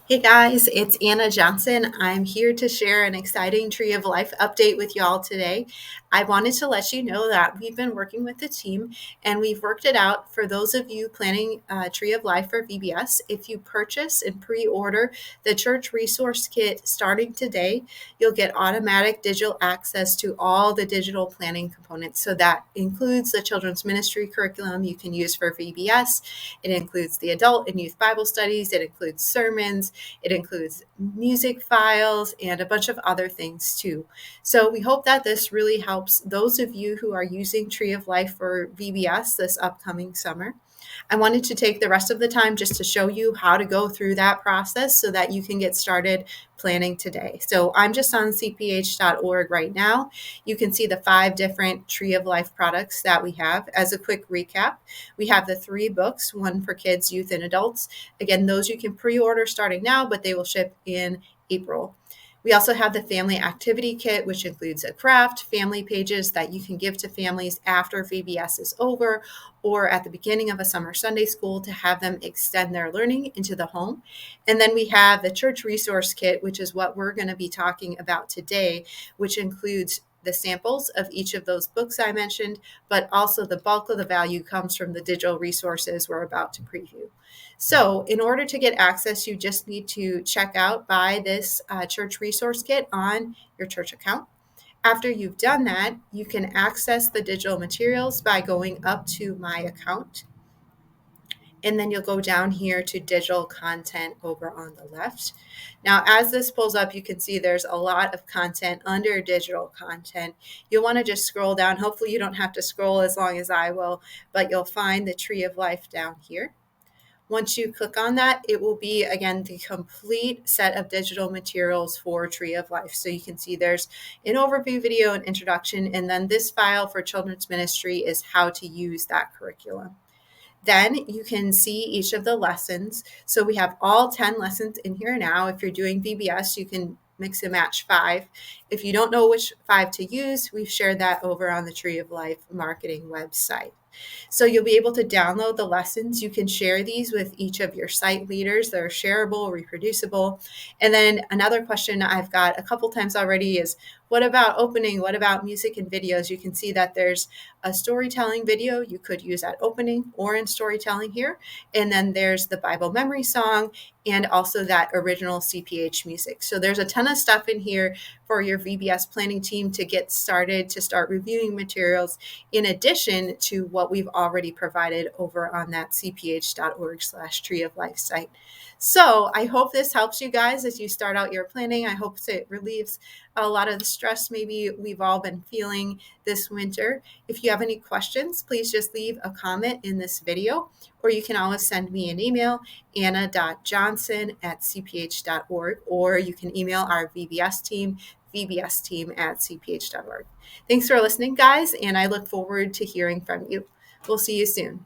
Hey guys, it's Anna Johnson. I'm here to share an exciting Tree of Life update with y'all today. I wanted to let you know that we've been working with the team and we've worked it out for those of you planning Tree of Life for VBS. If you purchase and pre order the church resource kit starting today, you'll get automatic digital access to all the digital planning components. So that includes the children's ministry curriculum you can use for VBS, it includes the adult and youth Bible studies, it includes sermons. It includes music files and a bunch of other things too. So we hope that this really helps those of you who are using Tree of Life for VBS this upcoming summer. I wanted to take the rest of the time just to show you how to go through that process so that you can get started planning today. So I'm just on cph.org right now. You can see the 5 different Tree of Life products that we have. As a quick recap, we have the 3 books, one for kids, youth, and adults. Again, those you can pre-order starting now, but they will ship in April. We also have the family activity kit, which includes a craft, family pages that you can give to families after VBS is over or at the beginning of a summer Sunday school to have them extend their learning into the home. And then we have the church resource kit, which is what we're going to be talking about today, which includes the samples of each of those books I mentioned, but also the bulk of the value comes from the digital resources we're about to preview. So in order to get access, you just need to check out buy this church resource kit on your church account. After you've done that, you can access the digital materials by going up to My Account. And then you'll go down here to digital content over on the left. Now, as this pulls up, you can see there's a lot of content under digital content. You'll want to just scroll down. Hopefully you don't have to scroll as long as I will, but you'll find the Tree of Life down here. Once you click on that, it will be, again, the complete set of digital materials for Tree of Life. So you can see there's an overview video, an introduction, and then this file for children's ministry is how to use that curriculum. Then you can see each of the lessons. So we have all 10 lessons in here now. If you're doing VBS, you can mix and match 5. If you don't know which 5 to use, we've shared that over on the Tree of Life marketing website. So you'll be able to download the lessons. You can share these with each of your site leaders. They're shareable, reproducible. And then another question I've got a couple times already is, what about opening? What about music and videos? You can see that there's a storytelling video you could use at opening or in storytelling here. And then there's the Bible memory song and also that original CPH music. So there's a ton of stuff in here for your VBS planning team to get started, to start reviewing materials, in addition to what we've already provided over on that cph.org/Tree of Life site. So I hope this helps you guys as you start out your planning. I hope it relieves a lot of the stress maybe we've all been feeling this winter. If you have any questions, please just leave a comment in this video, or you can always send me an email, anna.johnson@cph.org, or you can email our VBS team, vbsteam@cph.org. Thanks for listening, guys, and I look forward to hearing from you. We'll see you soon.